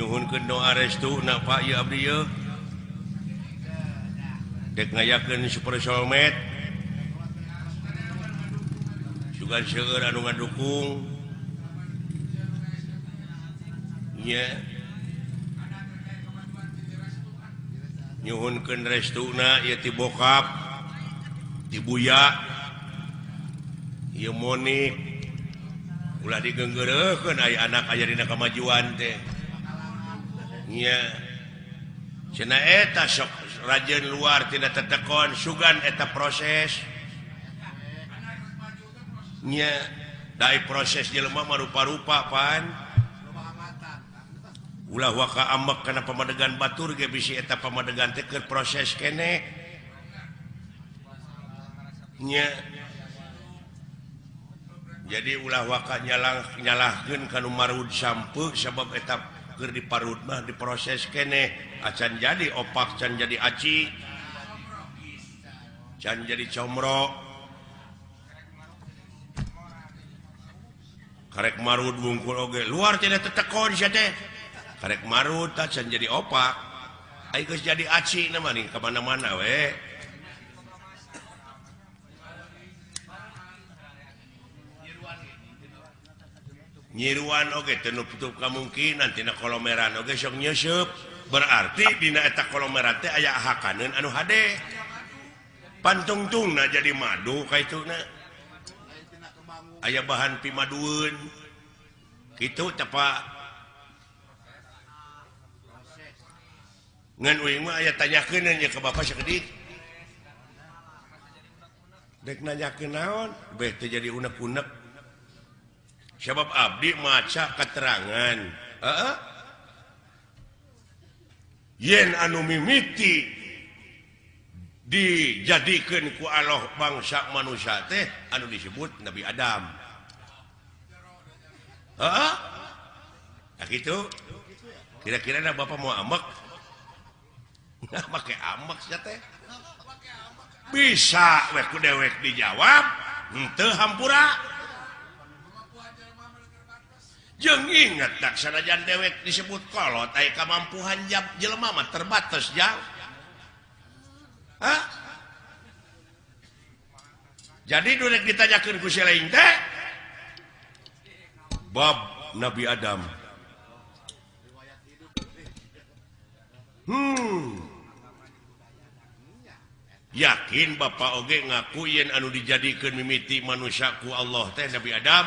nyuhunkeun doa restu na Pak ieu abdi ieu dek ngayakeun super soulmate sugan seueur anu ngadukung nya nyuhunkeun restuna ieu ti bokap ti buya ieu monik ulah digeunggeureukkeun aya anak aya dina kamajuan teh nya cenah eta sok rajeun luar tina tetekon sugan eta proses nya dai proses jelema mah rupa-rupa pan ulah waka ambek kana pamadegan batur ge bisi eta pamadegan teh keur proses keneh nya jadi ulah waka nyalahkeun kanu marud sampeu sabab eta keur diparut mah diproses keneh acan jadi opak can jadi aci can jadi comro karek marud bungkul oge luar tina tetekon sia teh karek marud tah can jadi opak ai geus jadi aci na mah nih ka mana-mana we nyiruan oge teu nutup kamungkinan tina kolomeran oge sok nyeusup berarti dina eta kolomeran teh aya hakaneun anu hade pantungtungna jadi madu kaituna aya bahan pimadueun kitu teh Pak ngan uing mah aya tanyakeun nya ka Bapak sakedik dek nanyakeun naon beh teh jadi unek-unek sebab abdi maca keterangan yen anu mimiti dijadikeun ku Allah bangsa manusia teh anu disebut Nabi Adam nah gitu kira-kira na Bapak mau amek nah make amek sia teh bisa we ku dewek dijawab henteu hampura jeung inget dak sanajan dewek disebut kolot aya kamampuhan jelema mah terbatas jang jadi dulek ditanyakeun ku si lain teh bab Nabi Adam yakin Bapak oge ngaku yen anu dijadikeun mimiti manusia ku Allah teh Nabi Adam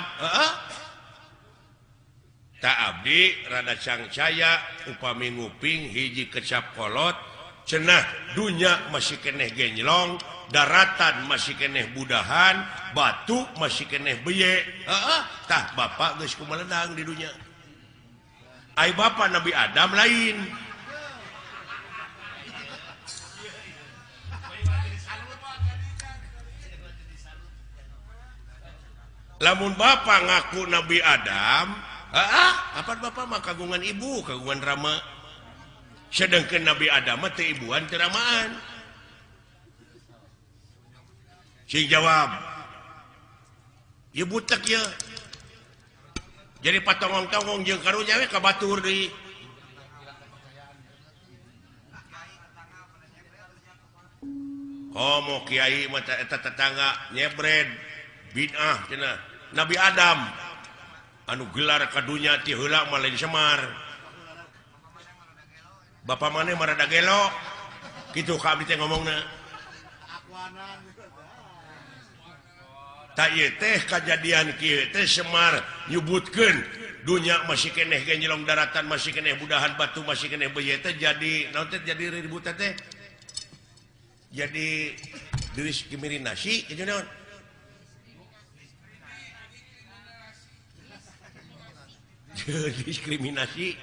tak abdi rada cangcaya upami nguping hiji kecap kolot cenah dunya masih keneh genjlong daratan masih keneh budahan batu masih keneh beye tah Bapak geus kumeledang di dunya ai Bapak Nabi Adam lain lamun Bapak ngaku Nabi Adam apa Bapak mah kagungan ibu kagungan rama sedangkan Nabi Adam mah teu ibuan teu ramaan sing jawab ieu butek ya jadi patongong-tongong jeung karunya we ka batur deui komo kiai mah eta tetangga nyebred bid'ah cenah Nabi Adam anu gelar kadunya ti heula mah lain Semar Bapak maneh marada gelo kitu ka abdi teh ngomongna ta ieu teh kajadian kieu teh Semar nyebutkeun dunya masih keneh genjlong daratan masih keneh budahan batu masih keneh beye teh jadi naon teh jadi ribut teh jadi diskriminasi kitu naon diskriminasi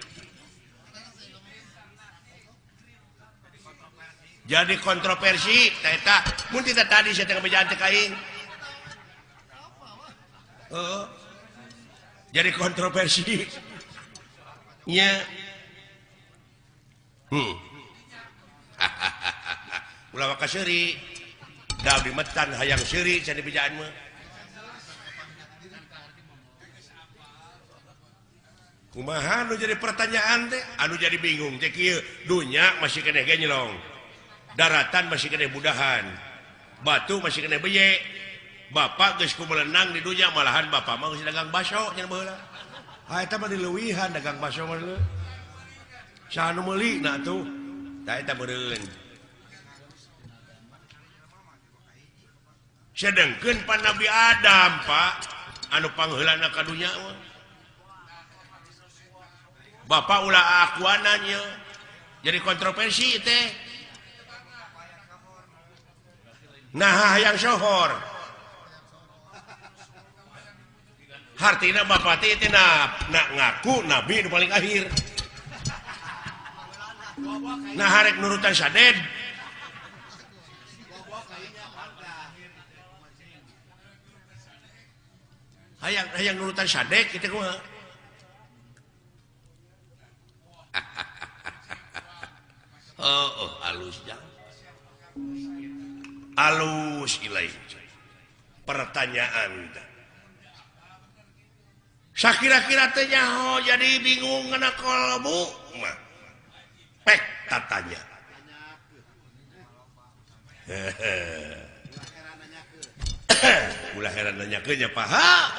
jadi kontroversi eta mun kita tadi saya tengah bejaan teh kain jadi kontroversi nya ulah ka seuri da abdi metan hayang seuri can di bejaan mah kumaha anu jadi pertanyaan teh anu jadi bingung teh kieu dunya masih keneh genylong daratan masih keneh budahan batu masih keneh beye bapak geus kumelenang di dunya malahan bapak mah geus dagang baso nya baheula eta mah dileuwihan dagang baso mah leuh saha nu meuli na tuh da eta meureun sedengkeun pan Nabi Adam Pak anu pangheulana ka dunya mah bapak ulah akuananya jadi kontroversi teh nah yang sohor hartina bapak teh nak ngaku nabi nu paling akhir nah harek nurutan saded hayang nurutan sadek kita kumaha halus jang halus ilaih pertanyaan sakira-kira teh nyaho jadi bingung ngana kalbu mah pek tatanya ulah heran nanyakeun nya paha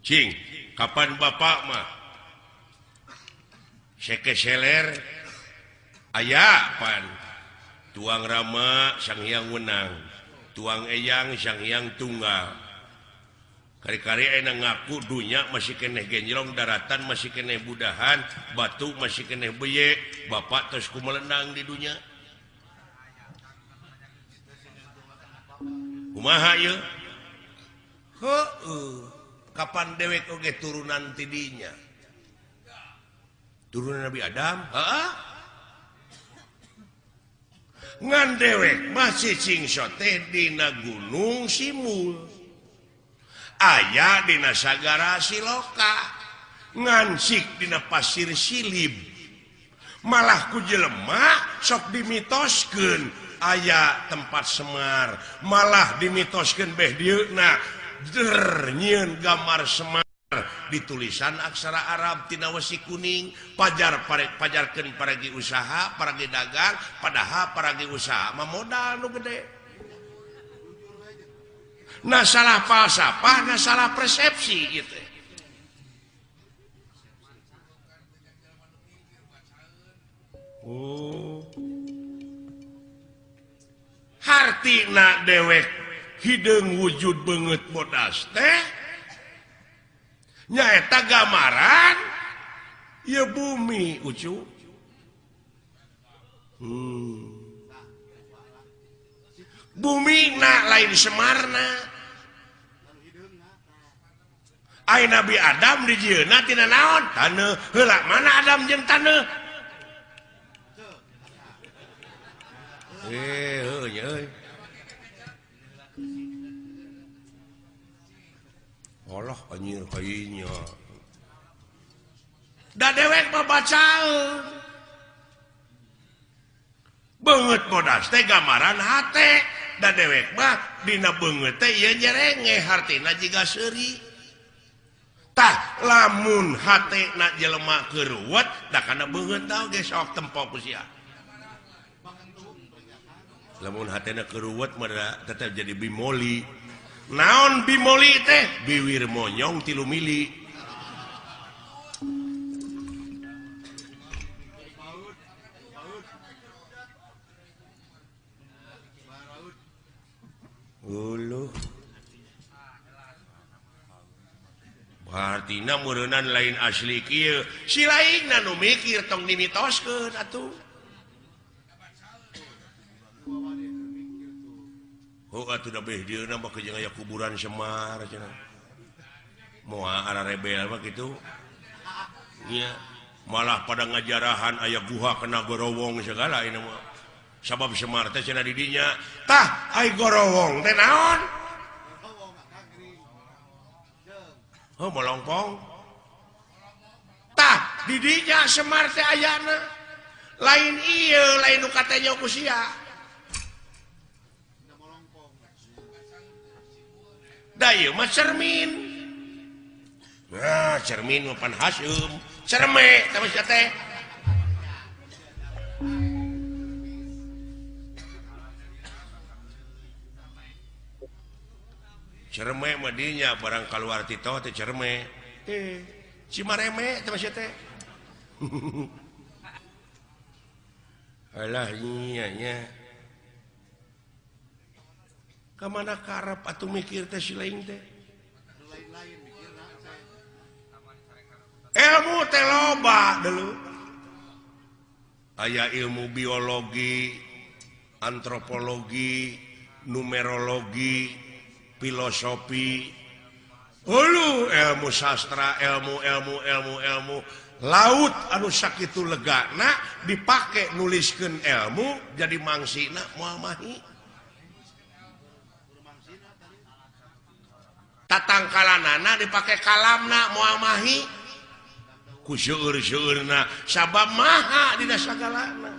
cing kapan bapak mah seke seler aya pan tuang rama sang hyang wenang tuang eyang sang hyang tunggal kari-kari aya ngaku dunya masih keneh genjlong daratan masih keneh budahan batu masih keneh beye bapak terus kumelenang di dunya kumaha ieu kapan dewek oge turunan ti dinya turunan Nabi Adam ngan dewek masih cingsot teh dina gunung Simul aya dina sagara Siloka ngansik dina pasir Silib malah ku jelema sok dimitoskeun aya tempat Semar malah dimitoskeun beh dieuna nyieun gambar Semar di tulisan aksara Arab tina wesi kuning pajarkeun paragi usaha paragi dagang padahal paragi usaha mah modal nu gede nah salah falsafah nah salah persepsi gitu hartina dewek hideung wujud beungeut bodas teh nyaeta gambaran ya bumi ucu bumi na lain Semarna ai Nabi Adam dijieuna tina naon taneuh heula mana Adam jeung taneuh euy Allah anjir kayunya da dewek mah bacaeun beungeut bodas teh gambaran hate da dewek mah dina beungeut teh ieu nyerenge hartina jiga seuri tah lamun hatena jelema keuruwet da kana beungeut tah ge sok tempo ku sia lamun hatena keuruwet mah tetep jadi bimoli naon bimoli teh biwir monyong 3 mili uluh artina meureunnan lain asli kieu si lainna nu mikir tong dimitoskeun atuh atuh da beh dieuna mah jeung aya kuburan Semar cenah. Moal ara rebel mah kitu. Nya malah pada ngajarahan aya guha kena gorowong segala ini mah. Sabab Semar teh cenah di dinya, tah ai gorowong teh naon? Oh melongpong. Tah di dinya Semar teh ayana. Lain ieu, lain nu katanya ku sia. da ieu mah cermin. Nah, cermin mah pan Hasyum, cerme sama sia teh. Cerme mah dinya barang kaluar tito teh cerme. Cimareme sama sia teh. Alah iya nya. Kamana karep atuh mikir teh si lain teh. Ilmu teh loba dulu. Aya ilmu biologi, antropologi, numerologi, filosofi. Hulu ilmu sastra, ilmu laut anu sakitu legana dipake nuliskeun ilmu jadi mangsina moal mahi. Tatangkalanana dipake kalamna moal mahi. Ku seueur-seueurna sabab maha dina sagalana.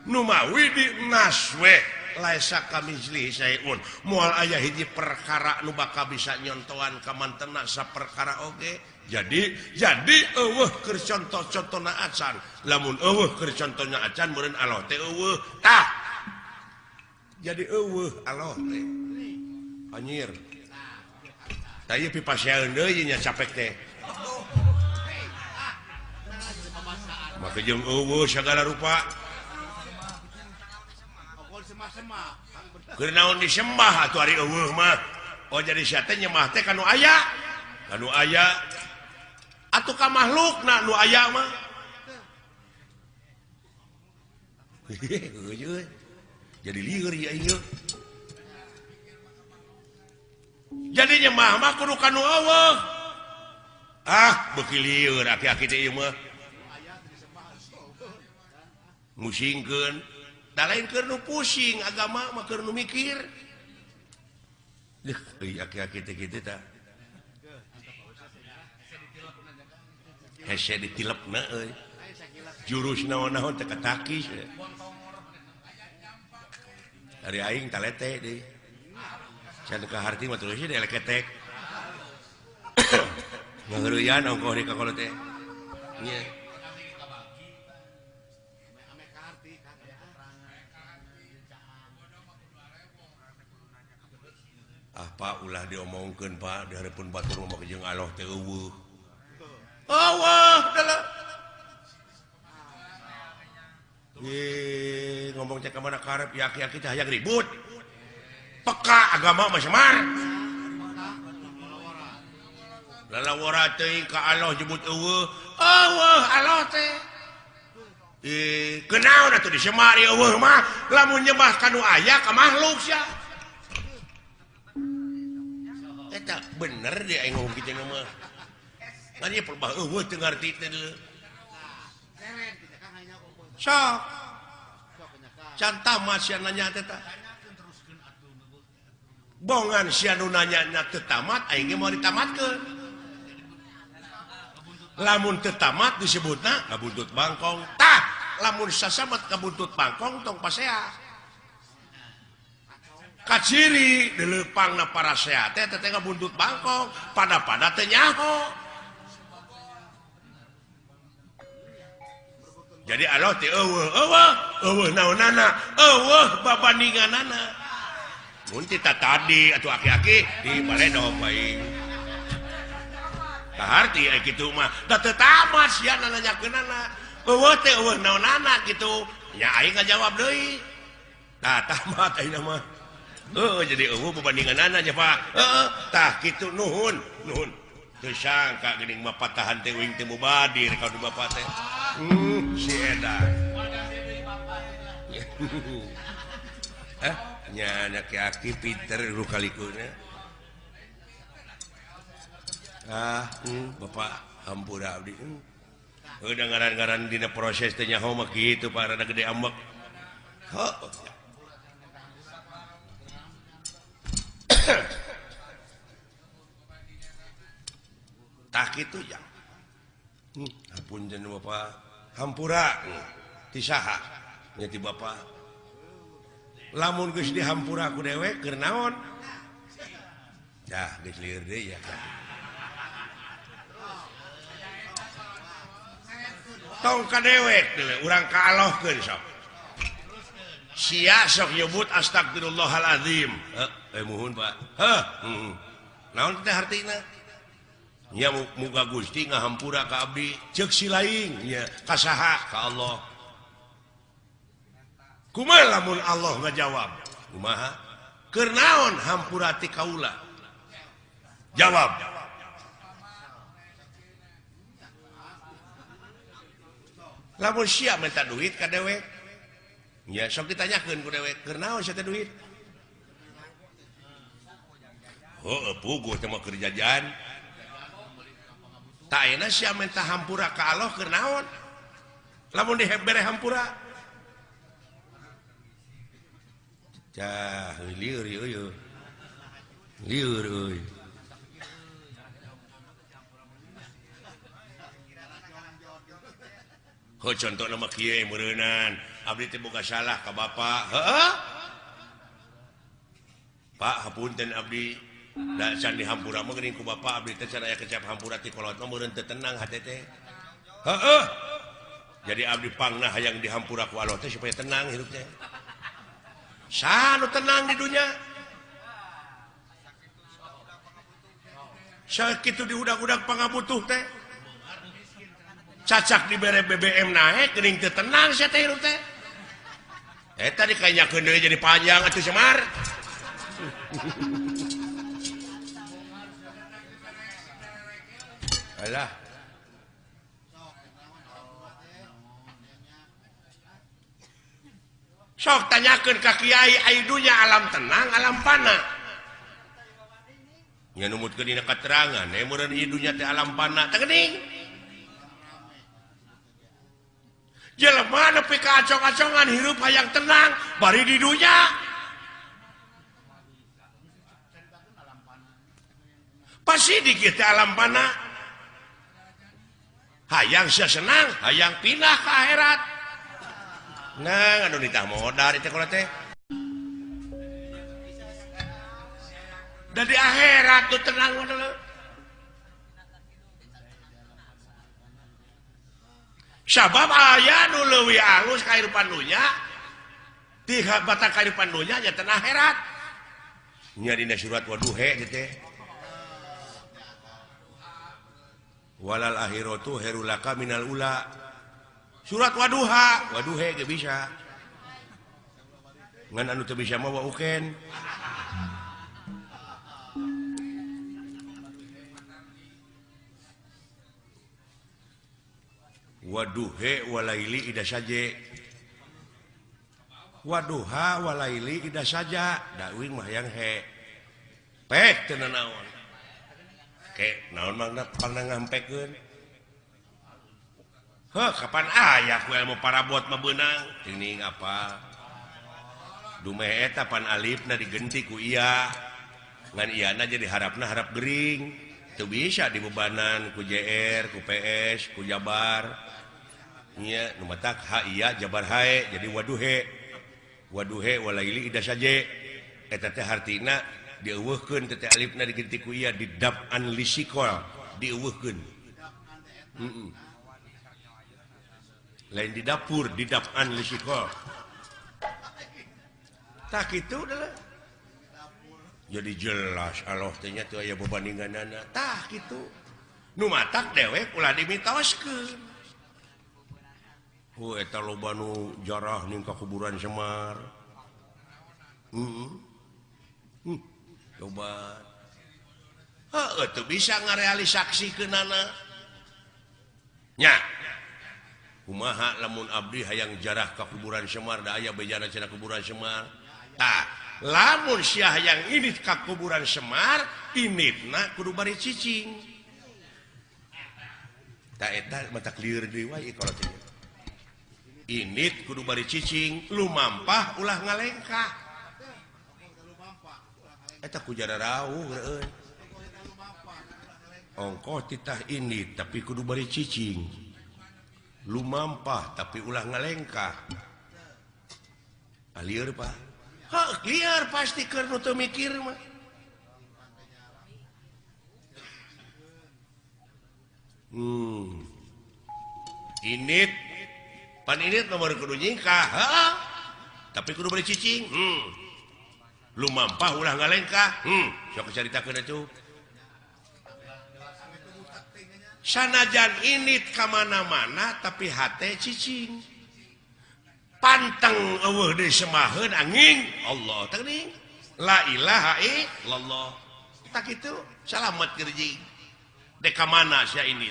Nu mawi di naswe laisa kamizli sayun. Moal aya hiji perkara nu bakal bisa nyontohan ka mantena saperkara oge. Jadi eueuh keur contoh-contohna acan. Lamun eueuh keur contohna acan meureun Allah teh eueuh. Tah. Jadi eueuh Allah teh. Anyir. Tah ieu pipasieun deui nya capek teh. Maka jeung eueuh sagala rupa. Keur naon disembah atuh ari eueuh mah. Oh jadi sia teh nyembah teh kanu aya. Kanu aya. Atuh ka makhlukna nu aya mah. Jadi lieur ya ieu. Jadi nyembah mah kudu kanu eueuh. Ah, beuki lieur aki-aki teh ieu mah. Musingkeun da lain keur nu pusing agama mah keur nu mikir. Euy aki-aki teh kitu tah. Hese ditilepna euy. Jurus naon-naon teh katakis. Ari aing talete deui. Can ka harti mah terus deui leketek. Ngaheureuyaan ongkoh di kakolo teh. Nya. Pak ulah diomongkeun Pak di hareupeun batur mah jeung Allah teh eueuh. Allah dalah. Ngomong teh ka mana karep yaki-yaki teh hayang ribut. Peka agama mah semar. Lalawara teuing ka Allah nyebut eueuh. Allah Allah teh. Kenaon atuh disemar eueuh mah lamun nyembah kanu aya ka makhluk sia. Eta bener dia aing ngomong kitu mah. Ngan ieu perbah eueuh teu ngarti teh deuleu. Sok. Can tamat sia nanya teh tah. Bongan sia nu nanya teu tamat aing ge moal ditamatkeun. Lamun teu tamat disebutna kabuntut bangkong. Tah, lamun sasamet kabuntut bangkong tong pasea. Kaciri dilepangna para sehat teh teh buntut bangkong pada teh nyaho. Jadi Allah teh eueuh naonana eueuh babandinganana. Mun tita tadi atuh aki-aki di baledog bae. Kaharti aya kitu mah da teu tamat sia nanyakeunana. Eueuh teh eueuh naonana kitu. Nya aing ngajawab deui. Tah tamat ayeuna mah. Jadi eueuh babandinganana nya Pak. Tah kitu nuhun. Teu sangka geuning mah patahan teh uing teh mubadir ka Bapak teh. Si edan. Nya anak aki pinter lu kalikuna. Bapak hampura abdi. Udah ngaran-ngaran dina proses teh nyaho mah kitu Pak rada gede ambek. Tak itu ya. Apunten Bapak hampura ti saha nya ti Bapak. Lamun geus dihampura ku dewek keur naon? dilir deh ya tong kadewek urang kaalohkeun sok sia sok nyebut astagfirullahalazim muhun Pak naon teh hartina nya muga Gusti ngahampura ka abdi ceuk si laing nya ka saha ka Allah kumaha lamun Allah ngajawab kumaha keur naon hampura ti kaula jawab lamun sia minta duit ka dewek nya sok ditanyakeun ku dewek keur naon sia teh duit puguh teh mah keur jajan tak ayeuna sia minta hampura ka Allah keur naon lamun dibere hampura cah lieur ieu lieur euy contoh nama kieu meureunnan abdi teh boga salah ka bapa heeh Pak hapunten abdi da can dihampura mah geuning ku bapa abdi teh can aya kecap hampura ti kolot mah meureun teu tenang hate teh heeh jadi abdi pangna hayang dihampura ku Allah teh supaya tenang hirup teh saha nu tenang di dunya sakitu diudag-udag pangabutuh teh cacak dibere BBM naik geuning teu tenang sia teh hirup teh eta dikanyakeun deui jadi panjang atuh Semar alah sok tanyakeun ka kiai ai dunya alam tenang alam pana nya numutkeun dina katerangan meureun ieu dunya teh alam pana teh geuning jelema nepi ka acong-acongan hirup hayang tenang bari di dunya pasti di kieu teh alam pana hayang sia senang hayang pindah ke akhirat nah anu nitah modar itu kalau teh da di akhirat tuh tenang dulu sabab aya nu leuwih alus kahirupan dunya ti batak kahirupan dunya nya teh akhirat nya dina surat Waduha gitu teh walal akhiratu herulaka minal ula surat Waduha ge bisa ngan anu teu bisa mah wauken Waduha walaili ida saja Waduha walaili ida saja dawing mah yang he pek teu naon ke naon mangna pangna ngampekeun kapan aya ku ilmu parabot mah beunang teuing apa dumeh eta pan alifna digenti ku iya ngan iyana jadi harapna harap gering teu bisa dibebanan ku JR ku PS ku Jabar nya nu matak ha iya Jabar hae jadi waduhe walaili ida saje eta teh hartina dieuweuhkeun teh alifna digenti ku iya didab'an lisikol dieuweuhkeun lain di dapur didab'an lisikol tak itu udah jadi jelas Allah tanya tuh aya berbandinganana tah gitu nu matak dewek ulah dimitoskeun eta loba nu jarah ning ka kuburan Semar coba teu bisa ngarealisasikeunana nya kumaha lamun abdi hayang jarah ka kuburan Semar da aya bejana cenah kuburan Semar tah lamun sia hayang init ka kuburan Semar initna kudu bari cicing tah eta mata clear deui wae kalau teh init kudu bari cicing lumampah ulah ngalengkah eta ku jara rawuh euy ongkoh titah init tapi kudu bari cicing lumampah tapi ulah ngalengkah lieur Pak lieur pasti keur nu teu mikir mah ini pan ini nomor kudu nyingkah tapi kudu beli cicing lu mampah ulah ngalengkah sok caritakeun atuh sanajan ini kamana-mana tapi hate cicing panteng eueuh deui semaheun angin Allah teuing la ilaha illallah tak kitu salamet kerjing dek ka mana sia ini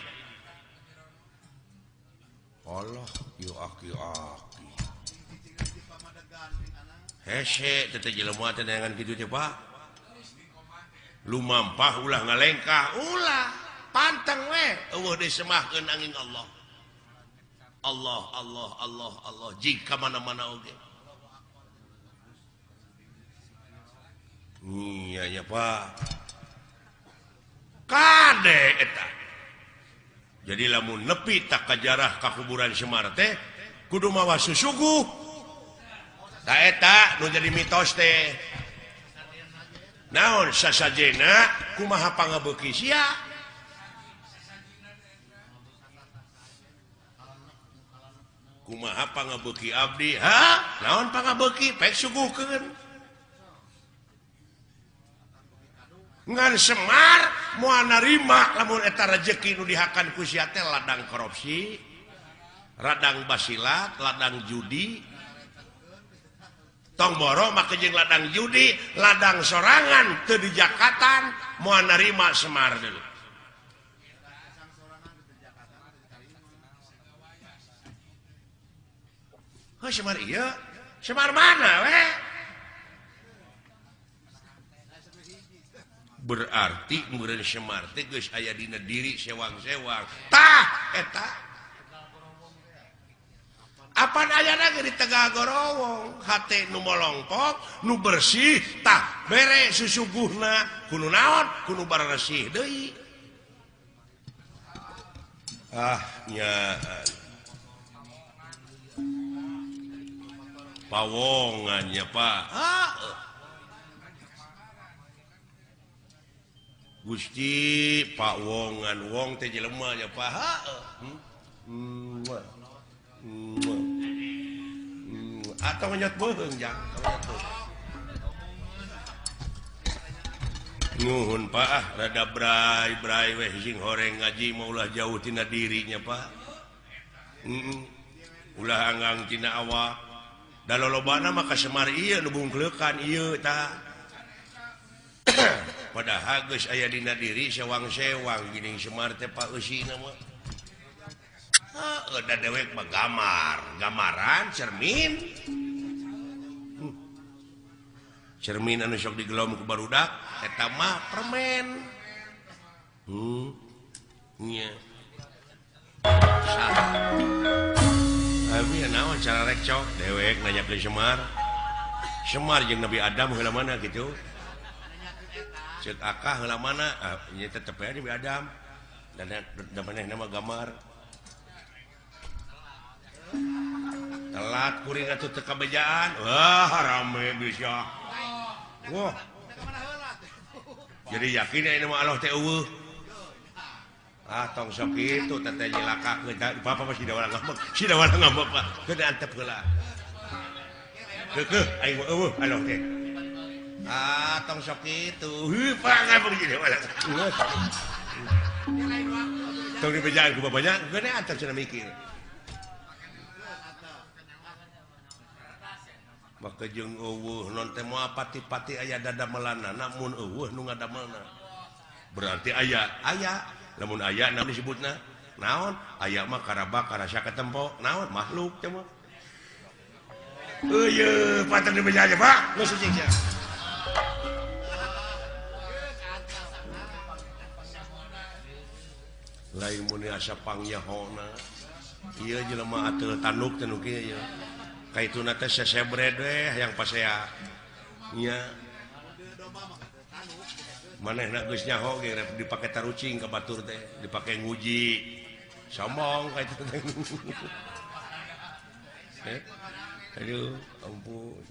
Allah yu aki hese teh jelema teh neangan kitu teh Pak lu mampah ulah ngalengkah ulah panteng we eueuh deui semahkeun angin Allah Allah Allah Allah Allah jika mana-mana oge iya nya Pak kade eta jadi lamun nepi tak kajarah ka kuburan Semar teh kudu mawa susuguh ta eta nu jadi mitos teh naon sasajena kumaha pangabeuki sia kumaha pangabeuki abdi naon pangabeuki pek suguhkeun ngan Semar moal narima lamun eta rezeki nu dihakan ku sia teh ladang korupsi ladang basilat ladang judi tong boro make jeung ladang judi ladang sorangan teu dijakatan moal narima Semar deui Semar iya Semar mana we berarti meureun Semar teh geus aya dina diri sewang-sewang tah eta apan ayana ge di Tegal Gorowong hate nu molongpok nu bersih tah bere susuguhna kudu naon kudu bararesih deui nya pawongannya Pak Gusti Pak Wongan wong teh jelema nya Pak atau nyot beung jang nuhun Pak rada brai weh sing horeng ngaji maulah jauh tina dirinya Pak ulah anggang tina awak da lolobana mah ka Semar ieu nu bungkleukan ieu tah padahal geus aya dina diri sewang-sewang geuning Semar teh Pak eusina mah da dewek mah gamaran cermin anu sok digelom ku barudak eta mah permen nya abi naon cara rek cok dewek nanya ke Semar jeung Nabi Adam heula mana kitu ceuk akah heula mana nya tetep aya Nabi Adam dan manehna mah gamar telat kuring atuh teu kabejaan wah rame bisa wah jadi yakin ya ini mah Allah teh eueuh tong sok kitu teh teh nyilakakeun papa masih da wala ngambek Pak keun antep heula keukeuh aing mah eueuh Allah teh tong sok kitu Pak ngambek jadi wala tong dibejaan ku bapanya keun antep cenah mikir maka jeung eueuh non teh moal pati-pati aya dadamelanna mun eueuh nu ngadamelna berarti aya lamun aya naon disebutna naon aya mah karaba karasa ketempo naon makhluk teh mah eueuh pateng dibejaja Pak geus suci sia lain mun asa pangyahona ieu jelema ateul tanduk teh nu kieu ya kaitu nate sesebred we yang pasea nya manehna geus nyaho ge dipake tarucing ka batur teh dipake nguji sombong kaitu teh aduh ampun